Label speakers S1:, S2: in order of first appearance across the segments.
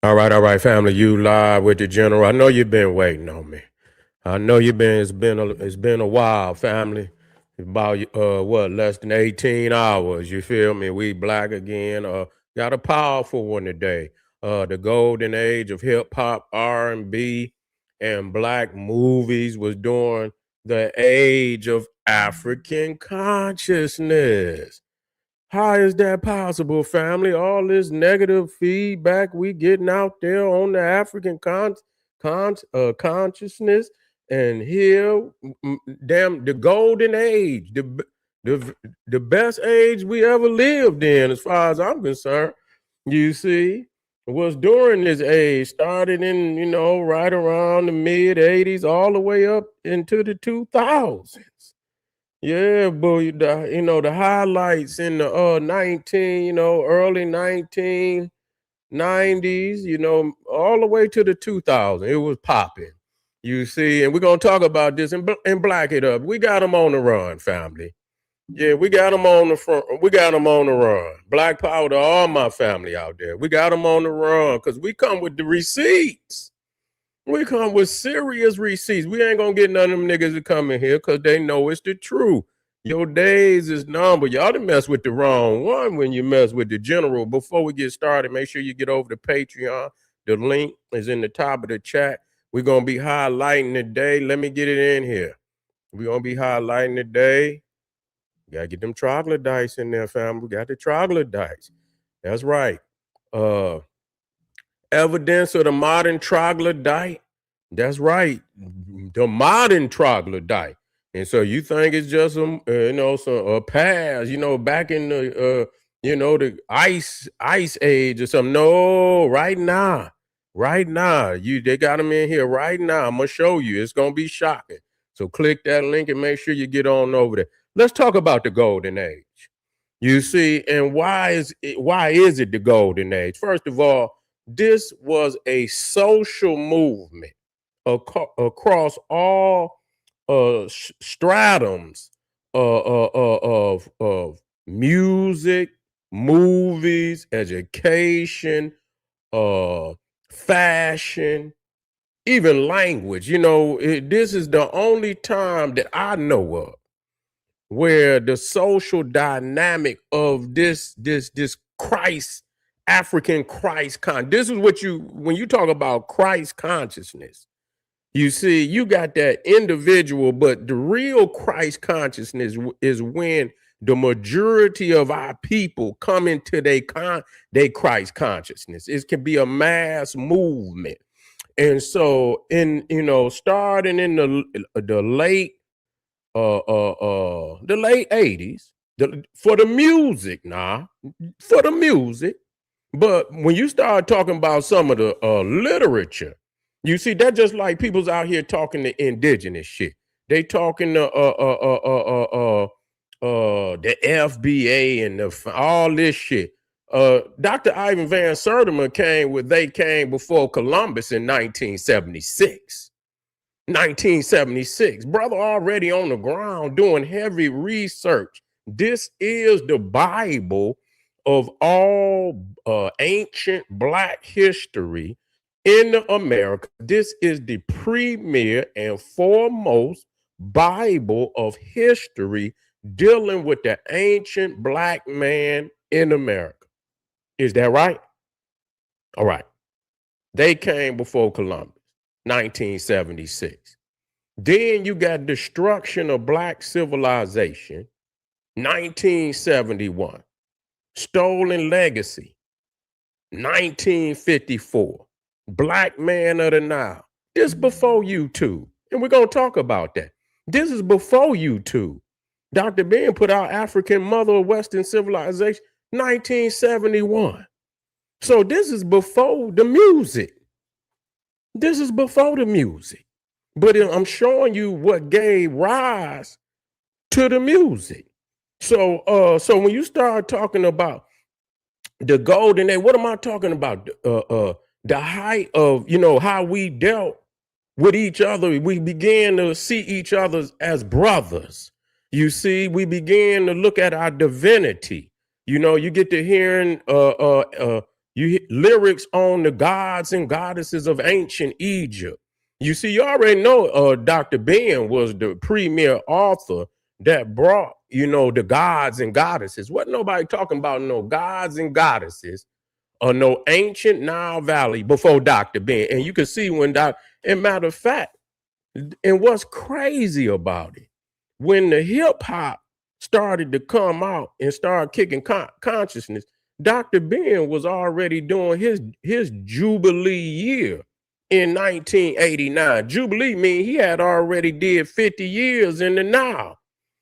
S1: All right, family. You live with the general. I know you've been waiting on me. I know you've been. It's been a while, family. About what, less than 18 hours. You feel me? We black again. Got a powerful one today. The golden age of hip hop, R&B, and black movies was during the age of African consciousness. How is that possible, family? All this negative feedback we getting out there on the African consciousness, and here, damn, the golden age, the the best age we ever lived in, as far as I'm concerned. You see, was during this age, started in right around the mid '80s, all the way up into the 2000s. Yeah, boy, the highlights in the 19, early 1990s, all the way to the 2000s. It was popping. You see, and we're gonna talk about this and black it up. We got them on the run, family. Yeah, we got them on the front. We got them on the run. Black power to all my family out there. We got them on the run because we come with the receipts. We come with serious receipts. We ain't gonna get none of them niggas to come in here because they know it's the truth. Your days is numbered. Y'all done mess with the wrong one when you mess with the general. Before we get started, make sure you get over to Patreon. The link is in the top of the chat. We're gonna be highlighting the day. Let me get it in here. We're gonna be highlighting the day. Gotta get them troglodytes in there, fam. We got the troglodytes. That's right. Evidence of the modern troglodyte. That's right, the modern troglodyte. And so you think it's just some past, back in the the ice age or something? No, right now, they got them in here right now. I'm gonna show you. It's gonna be shocking. So click that link and make sure you get on over there. Let's talk about the golden age. You see, and why is it the golden age? First of all, this was a social movement across all stratums of music, movies, education, uh, fashion, even language. This is the only time that I know of where the social dynamic of this Christ, African Christ this is what when you talk about Christ consciousness, you see, you got that individual, but the real Christ consciousness is when the majority of our people come into their Christ consciousness. It can be a mass movement. And so starting in the late 80s, for the music for the music. But when you start talking about some of the literature, you see that just like people's out here talking the indigenous shit. They talking the FBA and all this shit. Dr. Ivan Van Sertima came before Columbus in 1976. 1976. Brother already on the ground doing heavy research. This is the Bible of all ancient black history in America. This is the premier and foremost Bible of history dealing with the ancient black man in America. Is that right? All right. They came before Columbus. 1976. Then you got destruction of black civilization, 1971. Stolen legacy, 1954. Black man of the Nile. This before YouTube. And we're going to talk about that. This is before YouTube. Dr. Ben put out African Mother of Western Civilization, 1971. So this is before the music. This is before the music, but I'm showing you what gave rise to the music. So when you start talking about the golden age, what am I talking about? The height of, how we dealt with each other. We began to see each other as brothers. You see, we began to look at our divinity. You get to hearing, You hit lyrics on the gods and goddesses of ancient Egypt. You see, you already know Dr. Ben was the premier author that brought, the gods and goddesses. Wasn't nobody talking about no gods and goddesses or no ancient Nile Valley before Dr. Ben. And you can see when and matter of fact, and what's crazy about it, when the hip hop started to come out and start kicking consciousness, Dr. Ben was already doing his Jubilee year in 1989. Jubilee mean he had already did 50 years in the now.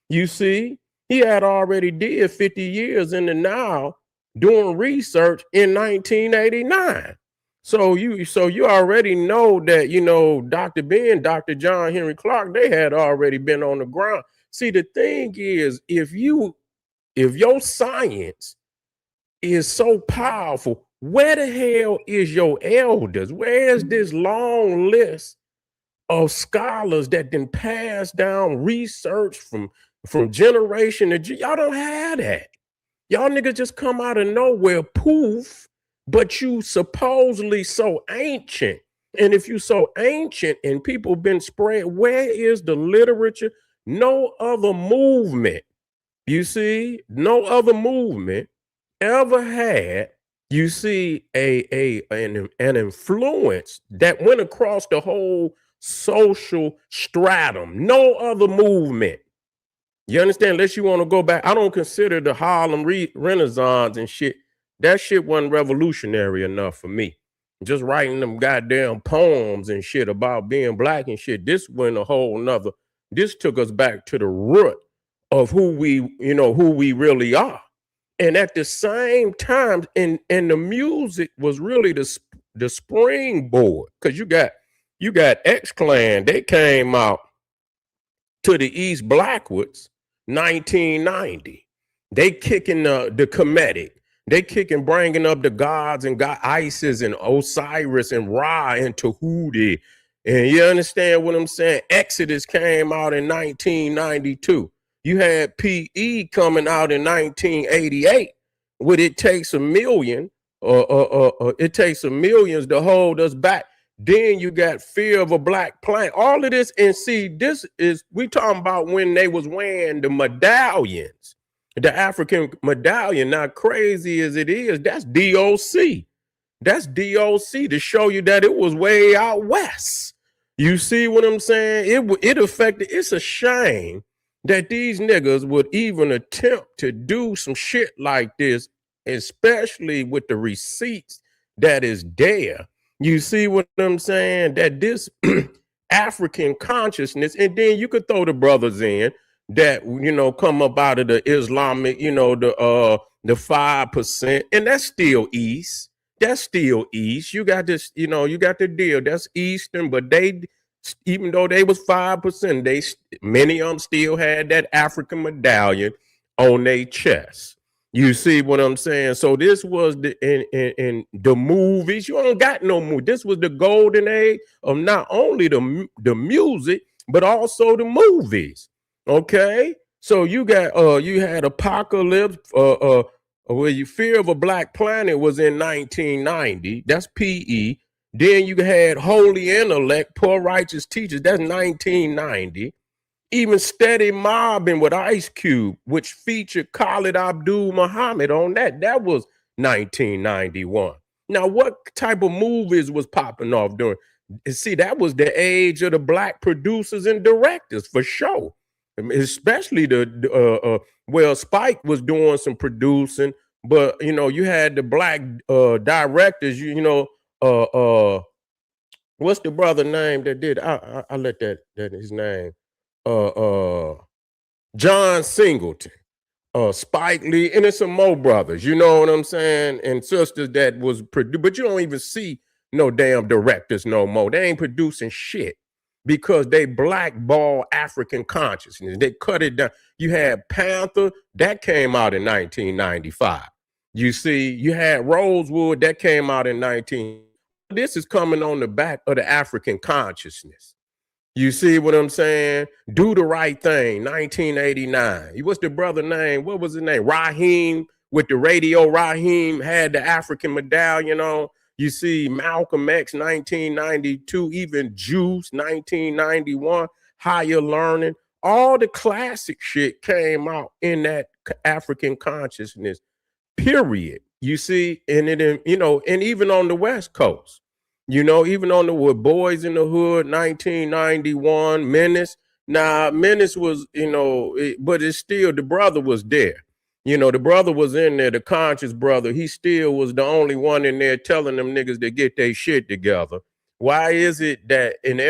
S1: You see, he had already did 50 years in the now doing research in 1989. So you already know that, Dr. Ben, Dr. John Henry Clark, they had already been on the ground. See, the thing is, if your science is so powerful, where the hell is your elders? Where's this long list of scholars that then pass down research from generation to y'all don't have that. Y'all niggas just come out of nowhere, poof, but you supposedly so ancient. And if you so ancient and people been spread, where is the literature? No other movement, you see, no other movement ever had, you see, an influence that went across the whole social stratum. No other movement. You understand? Unless you want to go back, I don't consider the Harlem Renaissance and shit. That shit wasn't revolutionary enough for me. Just writing them goddamn poems and shit about being black and shit. This went a whole nother. This took us back to the root of who we really are. And at the same time, and the music was really the springboard, because you got X Clan. They came out to the East Blackwoods 1990. They kicking the Kemetic. They kicking, bringing up the gods and Isis and Osiris and Ra and Tahuti. And you understand what I'm saying? Exodus came out in 1992. You had PE coming out in 1988. What it takes a million, it takes a millions to hold us back. Then you got Fear of a Black Planet. All of this, and see, this is, we talking about when they was wearing the medallions, the African medallion. Not crazy as it is, that's DOC. That's DOC to show you that it was way out west. You see what I'm saying? It affected. It's a shame that these niggas would even attempt to do some shit like this, especially with the receipts that is there. You see what I'm saying? That this African consciousness, and then you could throw the brothers in that, come up out of the Islamic, the 5%, and that's still East. That's still East. You got this, you got the deal. That's Eastern, but they, even though they was 5%, many of them still had that African medallion on their chest. You see what I'm saying? So this was in the movies. You don't got no movie. This was the golden age of not only the music, but also the movies. Okay, so you had Apocalypse. Where you Fear of a Black Planet was in 1990. That's PE. Then you had Holy Intellect, Poor Righteous Teachers. That's 1990. Even Steady Mobbing with Ice Cube, which featured Khalid Abdul Muhammad on that. That was 1991. Now, what type of movies was popping off during? See, that was the age of the black producers and directors for sure. Especially Spike was doing some producing, but you had the black directors. What's the brother name that did? I let that his name. John Singleton, Spike Lee, and there's some more brothers, you know what I'm saying, and sisters that was produced, but you don't even see no damn directors no more. They ain't producing shit because they blackball African consciousness. They cut it down. You had Panther, that came out in 1995. You see, you had Rosewood, that came out in 19. This is coming on the back of the African consciousness. You see what I'm saying? Do the Right Thing, 1989. What's the brother name? What was his name? Raheem with the Radio Raheem had the African medallion on. You see Malcolm X 1992, even Juice 1991, Higher Learning. All the classic shit came out in that African consciousness, period. You see, and it, and even on the West Coast, even on the with Boys in the Hood, 1991, Menace. Now, Menace was, but it's still, the brother was there. The brother was in there, the conscious brother. He still was the only one in there telling them niggas to get their shit together. Why is it that in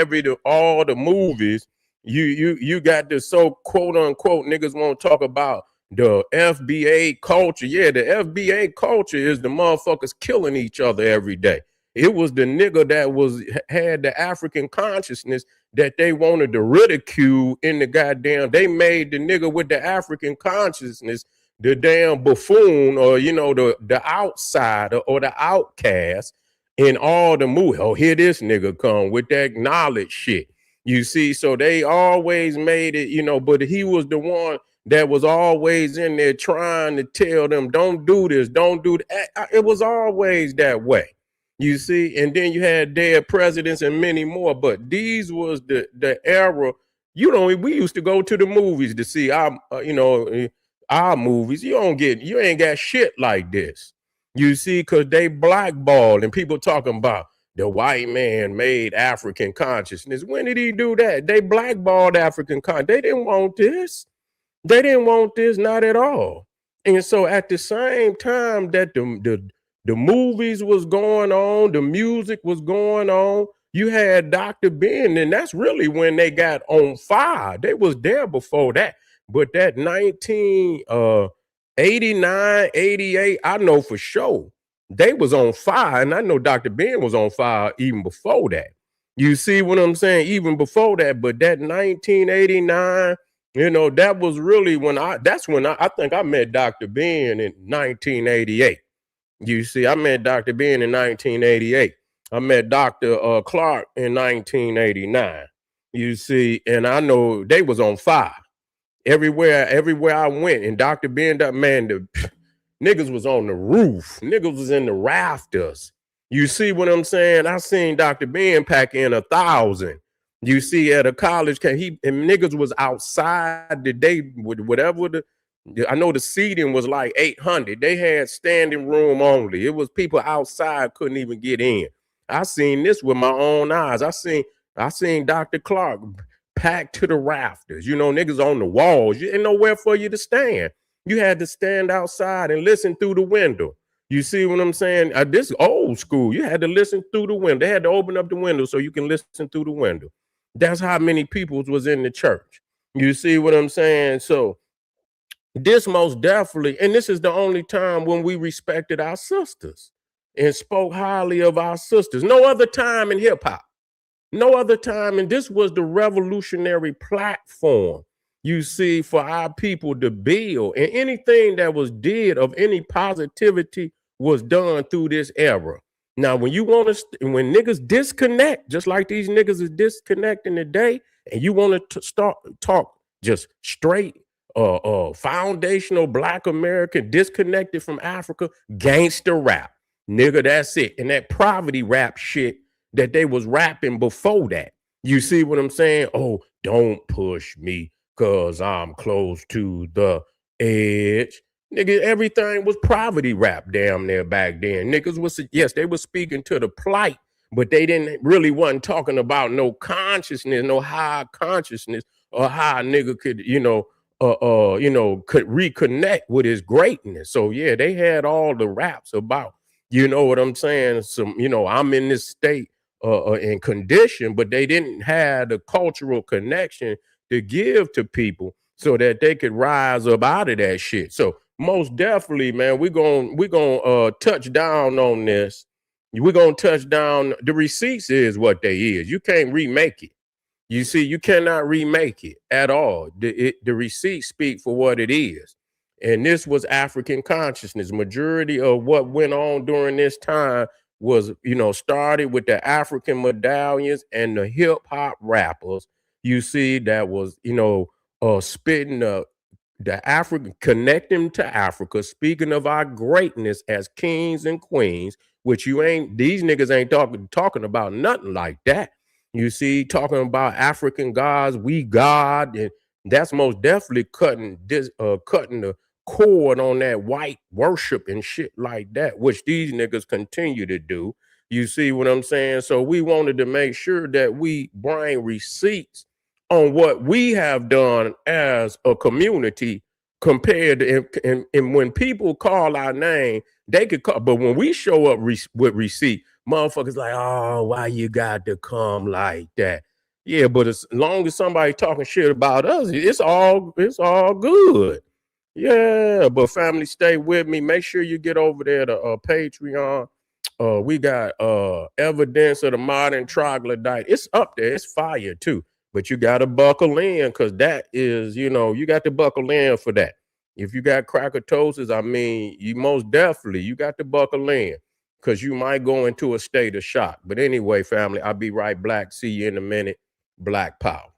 S1: all the movies, you got the so quote unquote niggas won't talk about the FBA culture? Yeah, the FBA culture is the motherfuckers killing each other every day. It was the nigga that had the African consciousness that they wanted to ridicule in the goddamn. They made the nigga with the African consciousness the damn buffoon, or the outsider or the outcast in all the movie. Oh, here this nigga come with that knowledge shit. You see, so they always made it, but he was the one that was always in there trying to tell them, don't do this, don't do that. It was always that way. You see, and then you had dead presidents and many more, but these was the era. We used to go to the movies to see our movies. You ain't got shit like this. You see, because they blackballed, and people talking about the white man made African consciousness. When did he do that? They blackballed African consciousness. They didn't want this. They didn't want this, not at all. And so at the same time that the movies was going on, the music was going on, you had Dr. Ben, and that's really when they got on fire. They was there before that. But that 1989, 88, I know for sure they was on fire. And I know Dr. Ben was on fire even before that. You see what I'm saying? Even before that. But that 1989, that was really when I think I met Dr. Ben in 1988. You see, I met Dr. Ben in 1988. I met Dr. Clark in 1989. You see, and I know they was on fire. Everywhere I went, and Dr. Ben, man, the niggas was on the roof. Niggas was in the rafters. You see what I'm saying? I seen Dr. Ben pack in 1,000. You see, at a college, and niggas was outside the day with whatever I know the seating was like 800. They had standing room only. It was people outside couldn't even get in. I seen this with my own eyes. I seen Dr. Clark packed to the rafters. Niggas on the walls. You ain't nowhere for you to stand. You had to stand outside and listen through the window. You see what I'm saying? This old school. You had to listen through the window. They had to open up the window so you can listen through the window. That's how many people was in the church. You see what I'm saying? So this most definitely, and this is the only time when we respected our sisters and spoke highly of our sisters. No other time in hip hop. No other time. And this was the revolutionary platform, you see, for our people to build. And anything that was did of any positivity was done through this era. Now, when when niggas disconnect, just like these niggas is disconnecting today, and you want to start talk just straight foundational Black American, disconnected from Africa, gangster rap, nigga, that's it. And that poverty rap shit that they was rapping before that. You see what I'm saying? Oh, don't push me because I'm close to the edge. Nigga, everything was poverty rap damn near back then. Niggas was, yes, they was speaking to the plight, but they wasn't talking about no consciousness, no high consciousness, or how a nigga could, could reconnect with his greatness. So yeah, they had all the raps about, you know what I'm saying? Some, I'm in this state in condition, but they didn't have the cultural connection to give to people so that they could rise up out of that shit. So most definitely, man, we're gonna touch down on this. We're gonna touch down. The receipts is what they is. You can't remake it. You see, you cannot remake it at all. The receipts speak for what it is. And this was African consciousness. Majority of what went on during this time was, started with the African medallions and the hip hop rappers. You see, that was, spitting the African, connect them to Africa. Speaking of our greatness as kings and queens, which you ain't, these niggas ain't talking about nothing like that. You see, talking about African gods, we God, and that's most definitely cutting the cord on that white worship and shit like that, which these niggas continue to do. You see what I'm saying? So we wanted to make sure that we bring receipts on what we have done as a community compared to, and when people call our name, they could call, but when we show up with receipt, motherfuckers like, oh, why you got to come like that? Yeah, but as long as somebody talking shit about us, it's all good. Yeah, but family, stay with me. Make sure you get over there to Patreon. We got evidence of the modern troglodyte. It's up there. It's fire too. But you got to buckle in, because that is, you got to buckle in for that. If you got crackatosis, I mean, you most definitely, you got to buckle in, because you might go into a state of shock. But anyway, family, I'll be right back. See you in a minute. Black Power.